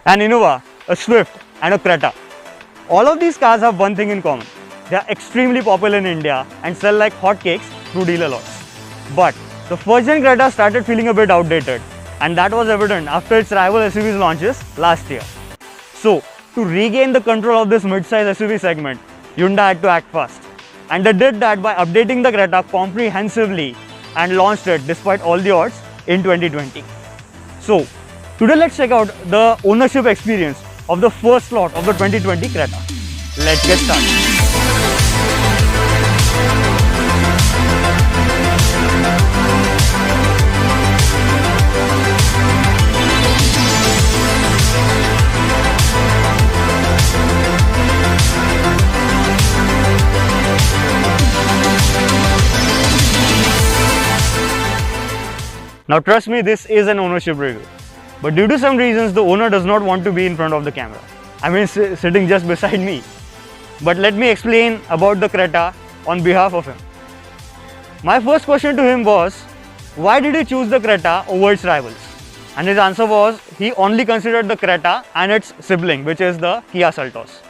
an Innova, a Swift and a Creta. All of these cars have one thing in common. They are extremely popular in India and sell like hotcakes through dealer lots. But the first gen Creta started feeling a bit outdated, and that was evident after its rival SUVs launches last year. So, to regain the control of this mid-size SUV segment, Hyundai had to act fast. And they did that by updating the Creta comprehensively and launched it despite all the odds in 2020. So, today let's check out the ownership experience of the first lot of the 2020 Creta. Let's get started. Now trust me, this is an ownership review. But due to some reasons, the owner does not want to be in front of the camera. I mean, sitting just beside me. But let me explain about the Creta on behalf of him. My first question to him was, why did he choose the Creta over its rivals? And his answer was, he only considered the Creta and its sibling, which is the Kia Seltos.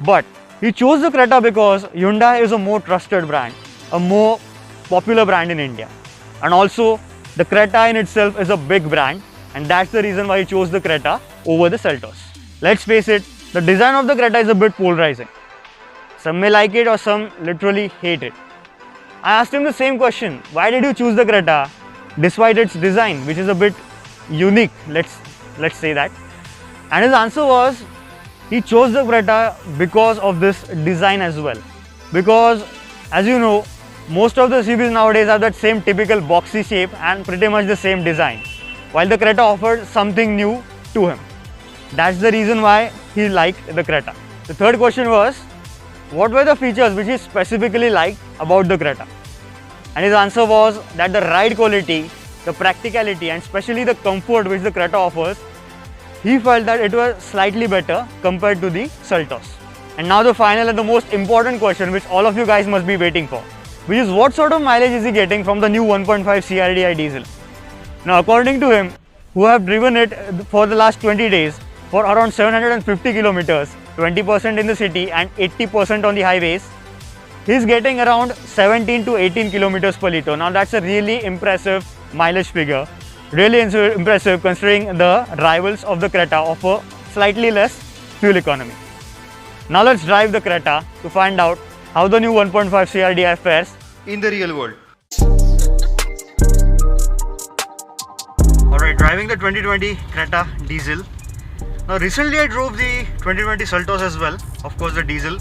But he chose the Creta because Hyundai is a more trusted brand, a more popular brand in India. And also, the Creta in itself is a big brand, and that's the reason why he chose the Creta over the Seltos. Let's face it, the design of the Creta is a bit polarizing. Some may like it or some literally hate it. I asked him the same question, why did you choose the Creta despite its design, which is a bit unique, let's say that. And his answer was, he chose the Creta because of this design as well. Because, as you know, most of the SUVs nowadays have that same typical boxy shape and pretty much the same design, while the Creta offered something new to him. That's the reason why he liked the Creta. The third question was, what were the features which he specifically liked about the Creta? And his answer was that the ride quality, the practicality and especially the comfort which the Creta offers, he felt that it was slightly better compared to the Seltos. And now the final and the most important question which all of you guys must be waiting for, which is what sort of mileage is he getting from the new 1.5 CRDI diesel. Now according to him, who have driven it for the last 20 days for around 750 kilometers, 20% in the city and 80% on the highways, he's getting around 17 to 18 kilometers per litre. Now that's a really impressive mileage figure, really impressive considering the rivals of the Creta offer slightly less fuel economy. Now let's drive the Creta to find out how the new 1.5 CRDI fares in the real world. Alright, driving the 2020 Creta diesel. Now recently I drove the 2020 Seltos as well, of course the diesel,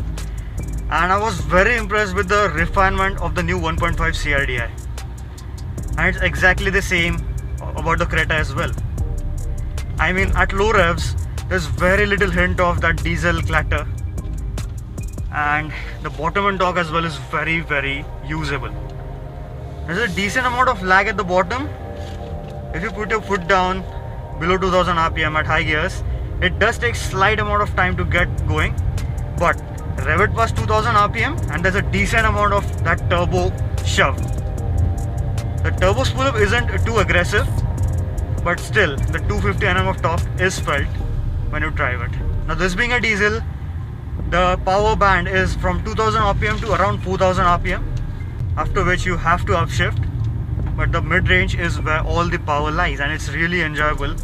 and I was very impressed with the refinement of the new 1.5 CRDI. And it's exactly the same about the Creta as well. I mean, at low revs, there's very little hint of that diesel clatter, and the bottom end torque as well is very usable. There's a decent amount of lag at the bottom. If you put your foot down below 2000 RPM at high gears, it does take slight amount of time to get going, but rev it past 2000 RPM and there's a decent amount of that turbo shove. The turbo spool up isn't too aggressive, but still the 250 Nm of torque is felt when you drive it. Now this being a diesel, the power band is from 2000 RPM to around 4000 RPM, after which you have to upshift, but the mid-range is where all the power lies and it's really enjoyable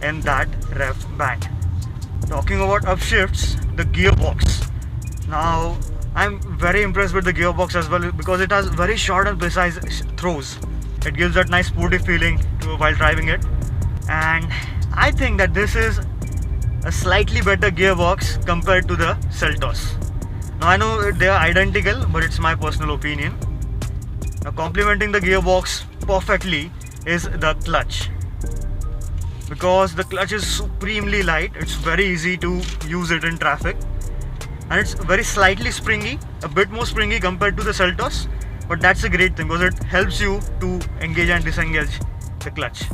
in that rev band. Talking about upshifts, the gearbox. Now I'm very impressed with the gearbox as well because it has very short and precise throws. It gives that nice sporty feeling while driving it, and I think that this is a slightly better gearbox compared to the Seltos. Now I know they are identical, but it's my personal opinion. Now complementing the gearbox perfectly is the clutch, because the clutch is supremely light. It's very easy to use it in traffic, and it's very slightly springy, a bit more springy compared to the Seltos, but that's a great thing because it helps you to engage and disengage the clutch.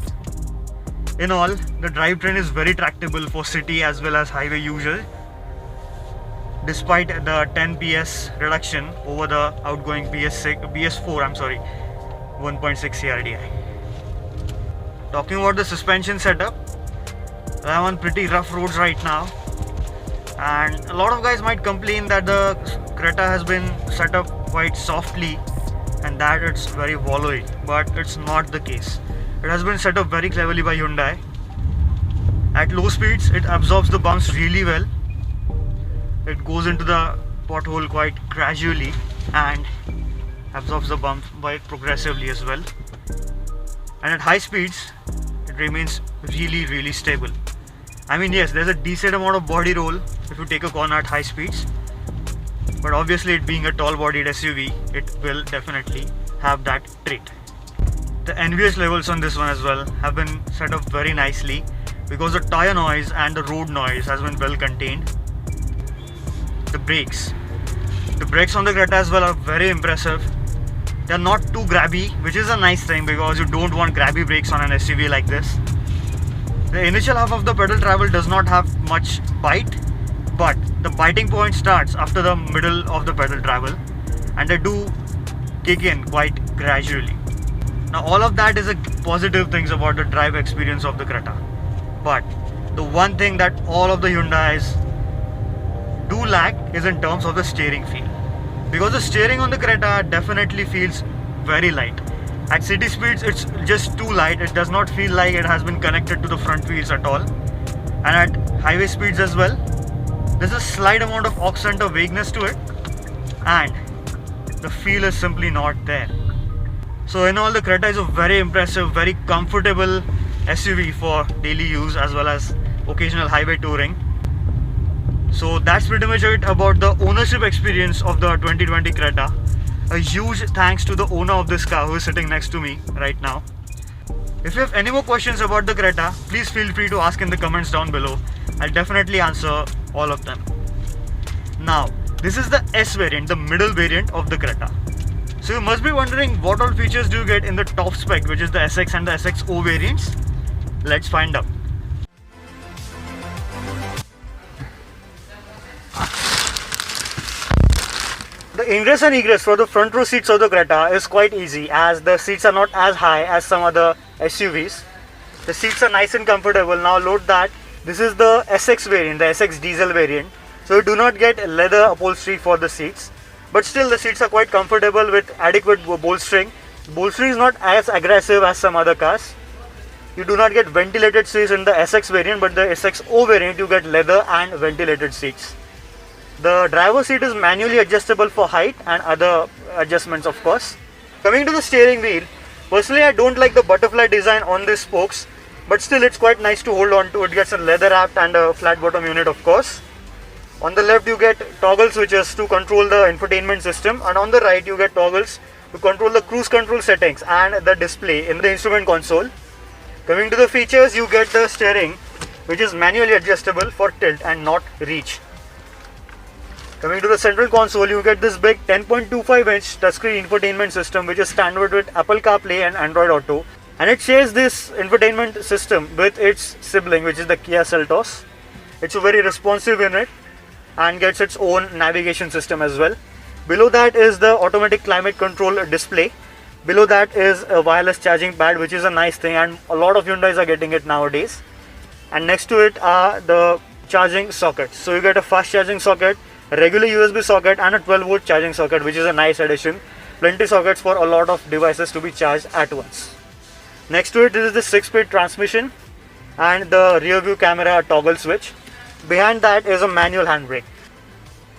In all, the drivetrain is very tractable for city as well as highway users, despite the 10 PS reduction over the outgoing PS4 1.6 CRDI. Talking about the suspension setup, I'm on pretty rough roads right now, and a lot of guys might complain that the Creta has been set up quite softly and that it's very wallowy, but it's not the case. It has been set up very cleverly by Hyundai. At low speeds it absorbs the bumps really well. It goes into the pothole quite gradually and absorbs the bump quite progressively as well. And at high speeds it remains really stable. I mean, yes, there's a decent amount of body roll if you take a corner at high speeds, but obviously it being a tall bodied SUV, it will definitely have that trait. The NVH levels on this one as well have been set up very nicely because the tire noise and the road noise has been well contained. The brakes on the Creta as well are very impressive. They are not too grabby, which is a nice thing because you don't want grabby brakes on an SUV like this. The initial half of the pedal travel does not have much bite, but the biting point starts after the middle of the pedal travel, and they do kick in quite gradually. Now all of that is a positive things about the drive experience of the Creta, but the one thing that all of the Hyundais do lack is in terms of the steering feel, because the steering on the Creta definitely feels very light. At city speeds it's just too light, it does not feel like it has been connected to the front wheels at all. And at highway speeds as well, there's a slight amount of off center vagueness to it and the feel is simply not there. So in all, the Creta is a very impressive, very comfortable SUV for daily use as well as occasional highway touring. So that's pretty much it about the ownership experience of the 2020 Creta. A huge thanks to the owner of this car who is sitting next to me right now. If you have any more questions about the Creta, please feel free to ask in the comments down below. I'll definitely answer all of them. Now, this is the S variant, the middle variant of the Creta. So you must be wondering what all features do you get in the top spec, which is the SX and the SXO variants. Let's find out. The ingress and egress for the front row seats of the Creta is quite easy, as the seats are not as high as some other SUVs. The seats are nice and comfortable. Now load that. This is the SX variant, the SX diesel variant. So you do not get leather upholstery for the seats, but still the seats are quite comfortable with adequate bolstering. Bolstering is not as aggressive as some other cars. You do not get ventilated seats in the SX variant, but the SXO variant you get leather and ventilated seats. The driver's seat is manually adjustable for height and other adjustments, of course. Coming to the steering wheel, personally I don't like the butterfly design on these spokes, but still it's quite nice to hold on to. It gets a leather wrapped and a flat bottom unit, of course. On the left you get toggle switches to control the infotainment system, and on the right you get toggles to control the cruise control settings and the display in the instrument console. Coming to the features, you get the steering, which is manually adjustable for tilt and not reach. Coming to the central console, you get this big 10.25-inch touchscreen infotainment system, which is standard with Apple CarPlay and Android Auto, and it shares this infotainment system with its sibling, which is the Kia Seltos. It's a very responsive unit and gets its own navigation system as well. Below that is the automatic climate control display. Below that is a wireless charging pad, which is a nice thing, and a lot of Hyundais are getting it nowadays. And next to it are the charging sockets. So you get a fast charging socket, a regular USB socket, and a 12-volt charging socket, which is a nice addition. Plenty sockets for a lot of devices to be charged at once. Next to it is the 6-speed transmission and the rear view camera toggle switch. Behind that is a manual handbrake.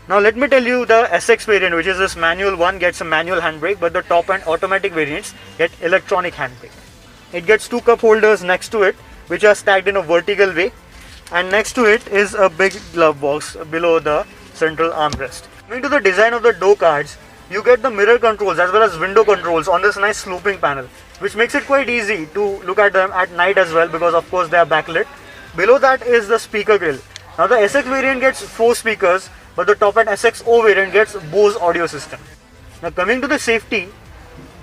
Now let me tell you, the SX variant, which is this manual one, gets a manual handbrake, but the top and automatic variants get electronic handbrake. It gets two cup holders next to it, which are stacked in a vertical way, and next to it is a big glove box below the central armrest. Coming to the design of the door cards, you get the mirror controls as well as window controls on this nice sloping panel, which makes it quite easy to look at them at night as well, because of course they are backlit. Below that is the speaker grill. Now the SX variant gets 4 speakers, but the top end SXO variant gets Bose audio system. Now coming to the safety,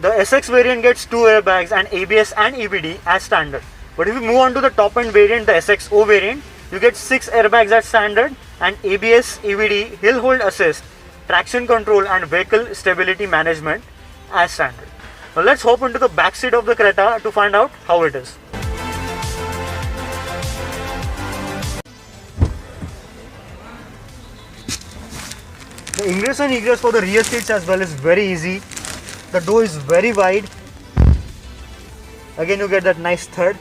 the SX variant gets 2 airbags and ABS and EBD as standard. But if you move on to the top end variant, the SXO variant, you get 6 airbags as standard and ABS, EBD, hill hold assist, traction control and vehicle stability management as standard. Now let's hop into the back seat of the Creta to find out how it is. The ingress and egress for the rear seats as well is very easy. The door is very wide. Again you get that nice third.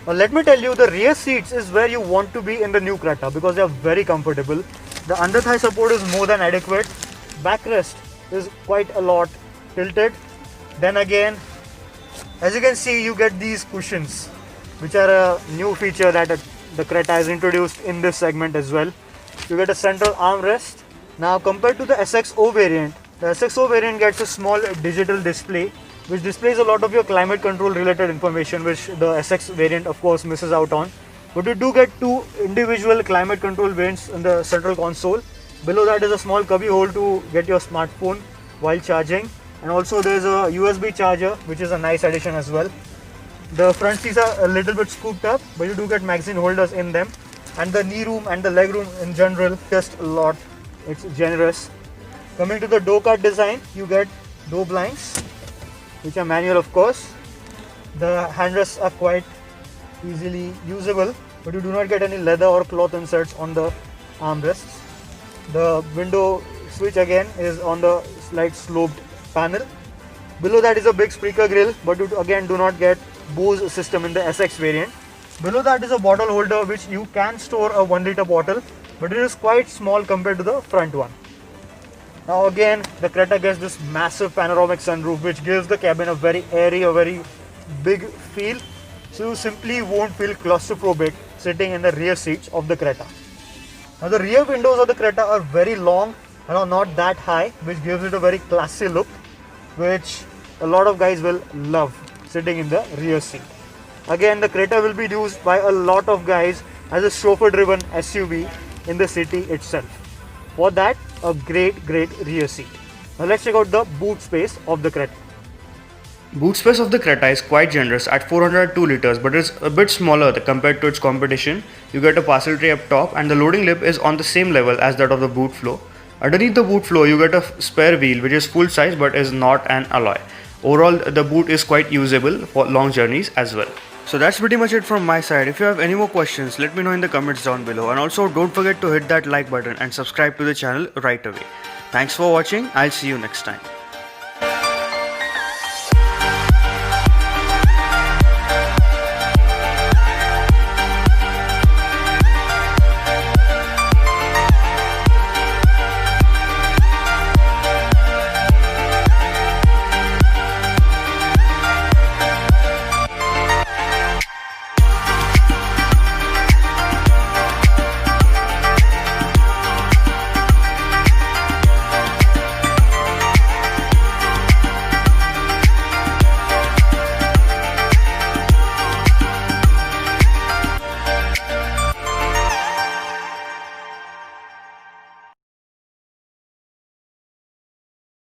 Now let me tell you, the rear seats is where you want to be in the new Creta because they are very comfortable. The under thigh support is more than adequate. Backrest is quite a lot tilted. Then again, as you can see, you get these cushions, which are a new feature that the Creta has introduced in this segment as well. You get a central armrest. Now compared to the SXO variant, the SXO variant gets a small digital display which displays a lot of your climate control related information, which the SX variant of course misses out on. But you do get two individual climate control vents in the central console. Below that is a small cubby hole to get your smartphone while charging, and also there is a USB charger, which is a nice addition as well. The front seats are a little bit scooped up, but you do get magazine holders in them, and the knee room and the leg room in general just a lot. It's generous. Coming to the door cut design, you get door blinds, which are manual of course. The handrests are quite easily usable, but you do not get any leather or cloth inserts on the armrests. The window switch again is on the slight sloped panel. Below that is a big speaker grill, but you again do not get Bose system in the SX variant. Below that is a bottle holder which you can store a 1 liter bottle, but it is quite small compared to the front one. Now again, the Creta gets this massive panoramic sunroof which gives the cabin a very airy, a very big feel. So you simply won't feel claustrophobic sitting in the rear seats of the Creta. Now the rear windows of the Creta are very long and are not that high, which gives it a very classy look, which a lot of guys will love sitting in the rear seat. Again, the Creta will be used by a lot of guys as a chauffeur-driven SUV in the city itself. For that, a great rear seat. Now let's check out the boot space of the Creta. Boot space of the Creta is quite generous at 402 liters, but it's a bit smaller compared to its competition. You get a parcel tray up top, and the loading lip is on the same level as that of the boot floor. Underneath the boot floor, you get a spare wheel which is full size but is not an alloy. Overall, the boot is quite usable for long journeys as well. So that's pretty much it from my side. If you have any more questions, let me know in the comments down below, and also don't forget to hit that like button and subscribe to the channel right away. Thanks for watching. I'll see you next time.